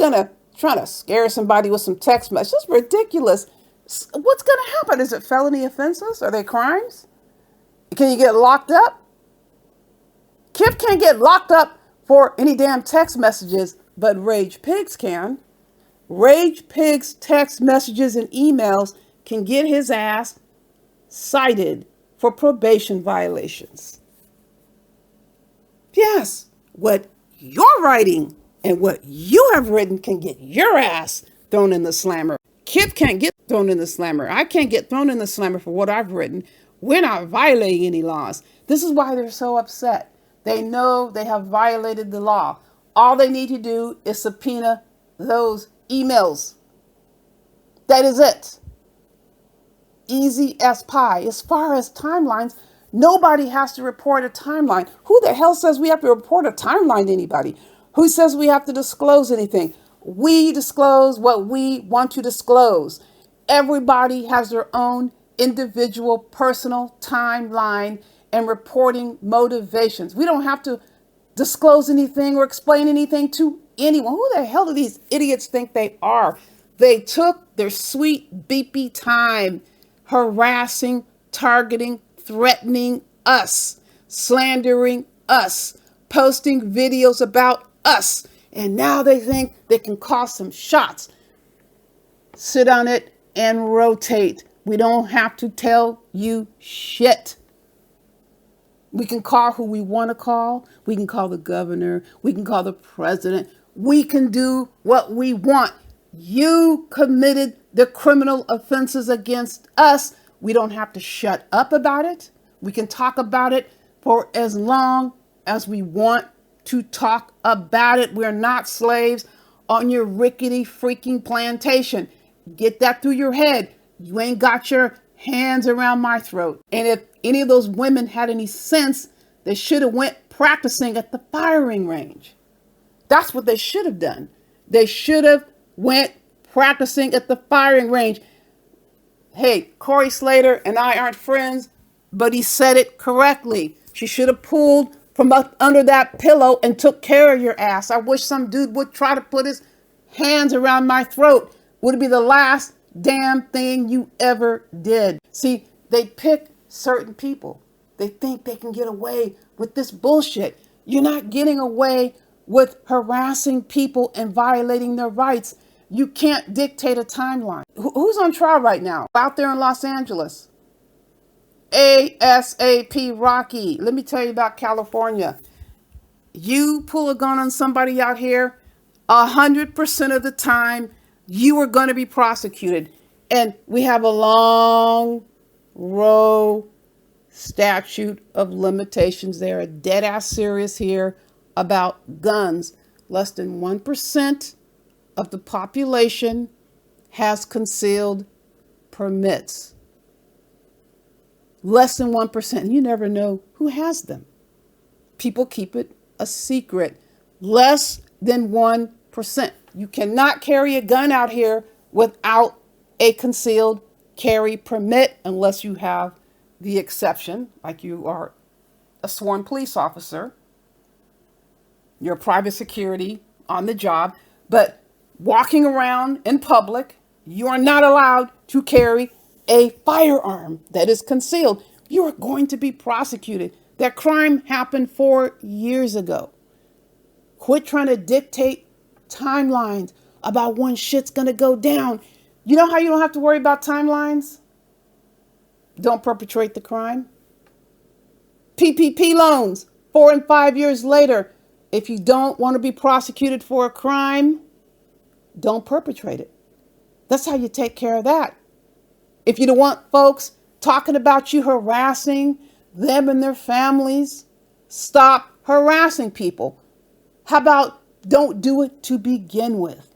going to try to scare somebody with some text messages? It's ridiculous. What's going to happen? Is it felony offenses? Are they crimes? Can you get locked up? KIP can't get locked up for any damn text messages, but Rage Pigs can. Rage Pigs text messages and emails can get his ass cited for probation violations. Yes, what you're writing and what you have written can get your ass thrown in the slammer. KIP can't get thrown in the slammer. I can't get thrown in the slammer for what I've written. We're not violating any laws. This is why they're so upset. They know they have violated the law. All they need to do is subpoena those emails. That is it. Easy as pie. As far as timelines, nobody has to report a timeline. Who the hell says we have to report a timeline to anybody? Who says we have to disclose anything? We disclose what we want to disclose. Everybody has their own individual personal timeline and reporting motivations. We don't have to disclose anything or explain anything to anyone. Who the hell do these idiots think they are? They took their sweet beepy time harassing, targeting, threatening us, slandering us, posting videos about us. And now they think they can call some shots. Sit on it and rotate. We don't have to tell you shit. We can call who we want to call. We can call the governor. We can call the president. We can do what we want. You committed the criminal offenses against us. We don't have to shut up about it. We can talk about it for as long as we want to talk about it. We're not slaves on your rickety freaking plantation. Get that through your head. You ain't got your hands around my throat. And if any of those women had any sense, they should have went practicing at the firing range. That's what they should have done. They should have went practicing at the firing range. Hey, Corey Slater and I aren't friends, but he said it correctly. She should have pulled from up under that pillow and took care of your ass. I wish some dude would try to put his hands around my throat. Would it be the last damn thing you ever did? See, they pick certain people. They think they can get away with this bullshit. You're not getting away with harassing people and violating their rights. You can't dictate a timeline. Who's on trial right now? Out there in Los Angeles. ASAP Rocky. Let me tell you about California. You pull a gun on somebody out here, 100% of the time, you are going to be prosecuted. And we have a long row statute of limitations. They are dead ass serious here about guns. Less than 1% of the population has concealed permits. Less than 1%. You never know who has them. People keep it a secret. Less than 1%. You cannot carry a gun out here without a concealed carry permit unless you have the exception, like you are a sworn police officer. You're private security on the job. But walking around in public, you are not allowed to carry a firearm that is concealed. You are going to be prosecuted. That crime happened 4 years ago. Quit trying to dictate timelines about when shit's going to go down. You know how you don't have to worry about timelines? Don't perpetrate the crime. PPP loans, 4 and 5 years later. If you don't want to be prosecuted for a crime, don't perpetrate it. That's how you take care of that. If you don't want folks talking about you harassing them and their families, stop harassing people. How about don't do it to begin with?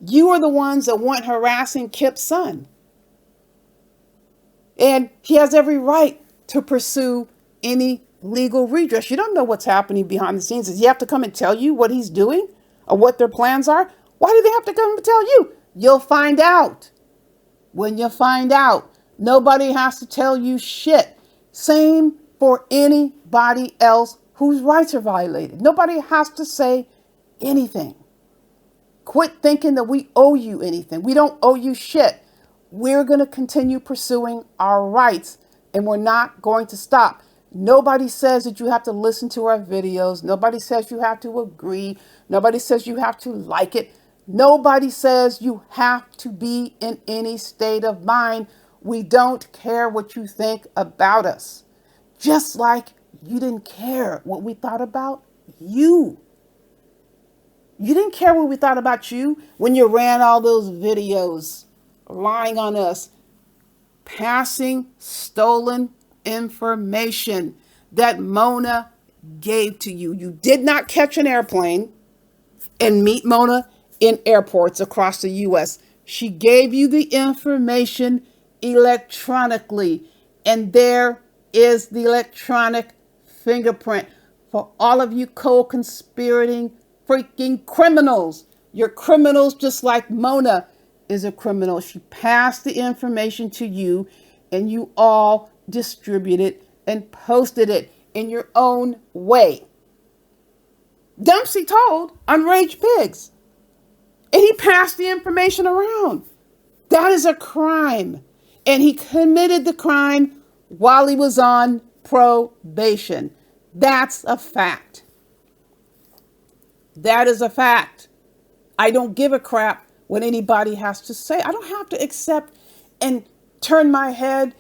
You are the ones that want harassing KIP's son. And he has every right to pursue any legal redress. You don't know what's happening behind the scenes. Does he have to come and tell you what he's doing or what their plans are? Why do they have to come and tell you? You'll find out. When you find out, nobody has to tell you shit. Same for anybody else whose rights are violated. Nobody has to say anything. Quit thinking that we owe you anything. We don't owe you shit. We're going to continue pursuing our rights, and we're not going to stop. Nobody says that you have to listen to our videos. Nobody says you have to agree. Nobody says you have to like it. Nobody says you have to be in any state of mind. We don't care what you think about us. Just like you didn't care what we thought about you. You didn't care what we thought about you when you ran all those videos lying on us, passing stolen information that Mona gave to you. You did not catch an airplane and meet Mona in airports across the U.S. She gave you the information electronically, and there is the electronic fingerprint for all of you co-conspirating freaking criminals. You're criminals just like Mona is a criminal. She passed the information to you, and you all distributed and posted it in your own way. Dempsey told Enraged Pigs, and he passed the information around. That is a crime, and he committed the crime while he was on probation. That's a fact. That is a fact. I don't give a crap what anybody has to say. I don't have to accept and turn my head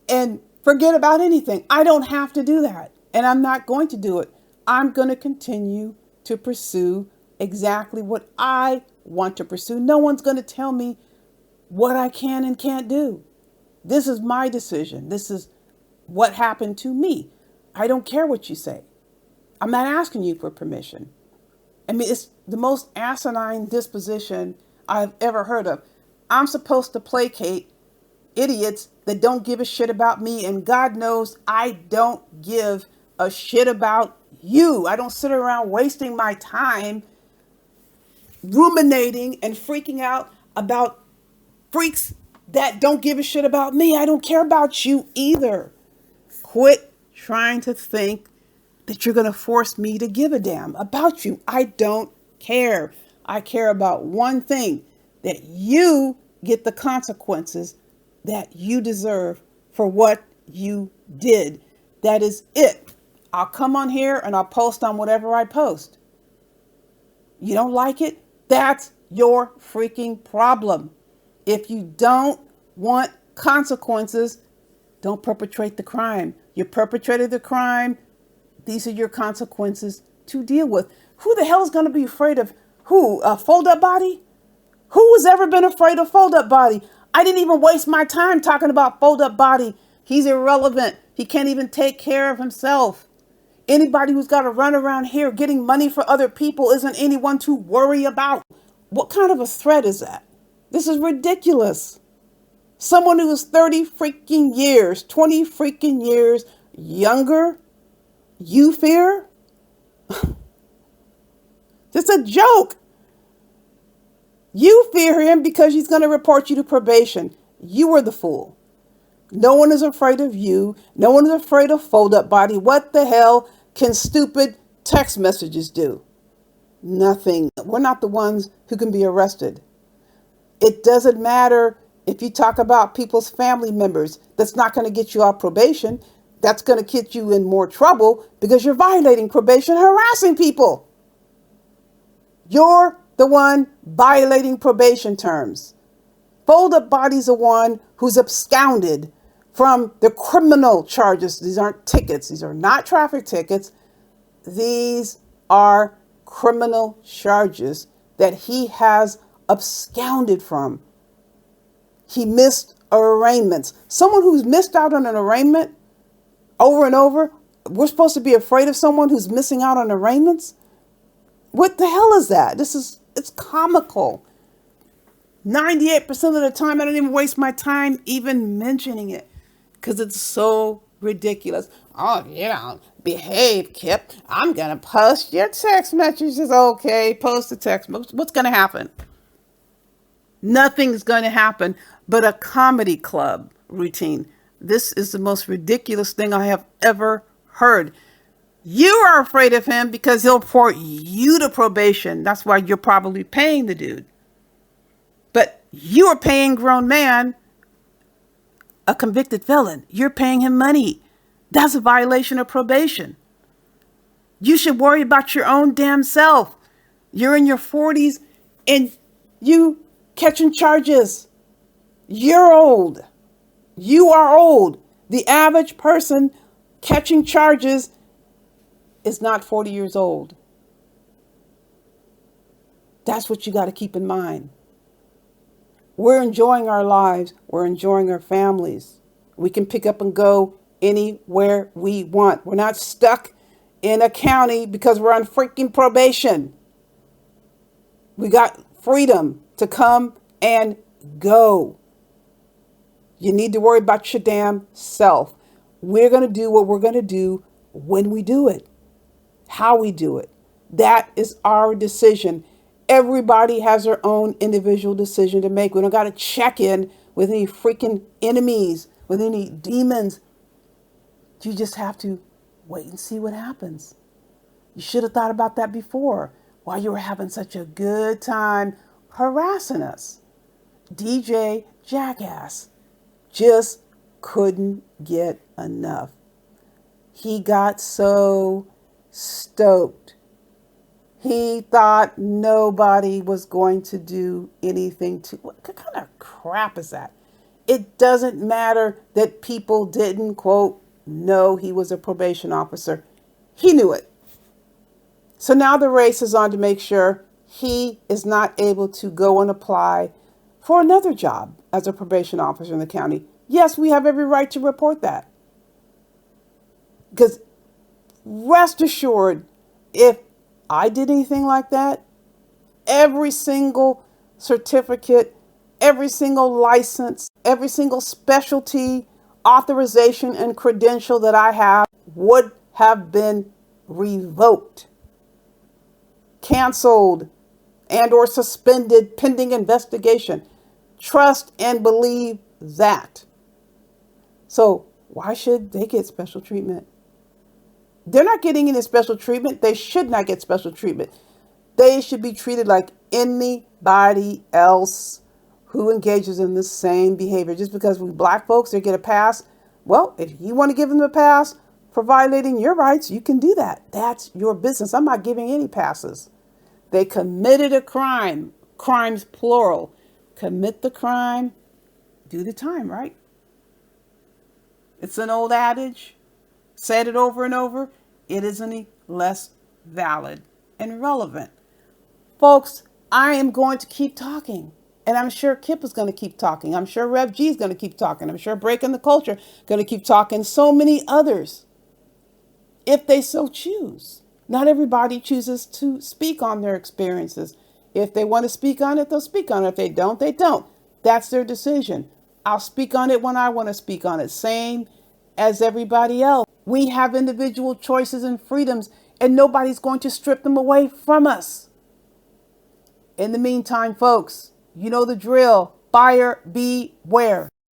and forget about anything. I don't have to do that. And I'm not going to do it. I'm going to continue to pursue exactly what I want to pursue. No one's going to tell me what I can and can't do. This is my decision. This is what happened to me. I don't care what you say. I'm not asking you for permission. I mean, it's the most asinine disposition I've ever heard of. I'm supposed to placate idiots that don't give a shit about me, and God knows I don't give a shit about you. I don't sit around wasting my time ruminating and freaking out about freaks that don't give a shit about me. I don't care about you either. Quit trying to think that you're going to force me to give a damn about you. I don't care. I care about one thing, that you get the consequences that you deserve for what you did. That is it. I'll come on here and I'll post on whatever I post. You don't like it? That's your freaking problem. If you don't want consequences, don't perpetrate the crime. You perpetrated the crime. These are your consequences to deal with. Who the hell is going to be afraid of who? A fold-up body? Who has ever been afraid of fold-up body? I didn't even waste my time talking about fold-up body. He's irrelevant. He can't even take care of himself. Anybody who's got to run around here getting money for other people isn't anyone to worry about. What kind of a threat is that? This is ridiculous. Someone who is 30 freaking years, 20 freaking years younger, you fear? It's a joke. You fear him because he's going to report you to probation. You were the fool. No one is afraid of you. No one is afraid of fold-up body. What the hell can stupid text messages do? Nothing. We're not the ones who can be arrested. It doesn't matter if you talk about people's family members. That's not going to get you off probation. That's going to get you in more trouble because you're violating probation, harassing people. You're the one violating probation terms. Fold-up body's the one who's absconded from the criminal charges. These aren't tickets. These are not traffic tickets. These are criminal charges that he has absconded from. He missed arraignments. Someone who's missed out on an arraignment over and over, we're supposed to be afraid of someone who's missing out on arraignments? What the hell is that? It's comical. 98% of the time, I don't even waste my time even mentioning it because it's so ridiculous. Oh, you don't behave, Kip. I'm going to post your text messages. Okay, post the text. What's going to happen? Nothing's going to happen but a comedy club routine. This is the most ridiculous thing I have ever heard. You are afraid of him because he'll report you to probation. That's why you're probably paying the dude. But you are paying grown man, a convicted felon. You're paying him money. That's a violation of probation. You should worry about your own damn self. You're in your 40s and you catching charges. You're old. You are old. The average person catching charges is not 40 years old. That's what you got to keep in mind. We're enjoying our lives. We're enjoying our families. We can pick up and go anywhere we want. We're not stuck in a county because we're on freaking probation. We got freedom to come and go. You need to worry about your damn self. We're going to do what we're going to do when we do it, how we do it. That is our decision. Everybody has their own individual decision to make. We don't got to check in with any freaking enemies, with any demons. You just have to wait and see what happens. You should have thought about that before, while you were having such a good time harassing us. DJ Jackass just couldn't get enough. He got so stoked. He thought nobody was going to do anything to... What kind of crap is that? It doesn't matter that people didn't, quote, know he was a probation officer. He knew it. So now the race is on to make sure he is not able to go and apply for another job as a probation officer in the county. Yes, we have every right to report that. Because rest assured, if I did anything like that, every single certificate, every single license, every single specialty, authorization, and credential that I have would have been revoked, canceled, and or suspended pending investigation. Trust and believe that. So why should they get special treatment? They're not getting any special treatment. They should not get special treatment. They should be treated like anybody else who engages in the same behavior. Just because we black folks, they get a pass. Well, if you want to give them a pass for violating your rights, you can do that. That's your business. I'm not giving any passes. They committed a crime. Crimes plural. Commit the crime, do the time, right? It's an old adage. Said it over and over. It is any less valid and relevant. Folks, I am going to keep talking. And I'm sure KIP is going to keep talking. I'm sure Rev G is going to keep talking. I'm sure Breaking the Culture is going to keep talking. So many others, if they so choose. Not everybody chooses to speak on their experiences. If they want to speak on it, they'll speak on it. If they don't, they don't. That's their decision. I'll speak on it when I want to speak on it. Same as everybody else. We have individual choices and freedoms, and nobody's going to strip them away from us. In the meantime, folks, you know the drill. Buyer beware.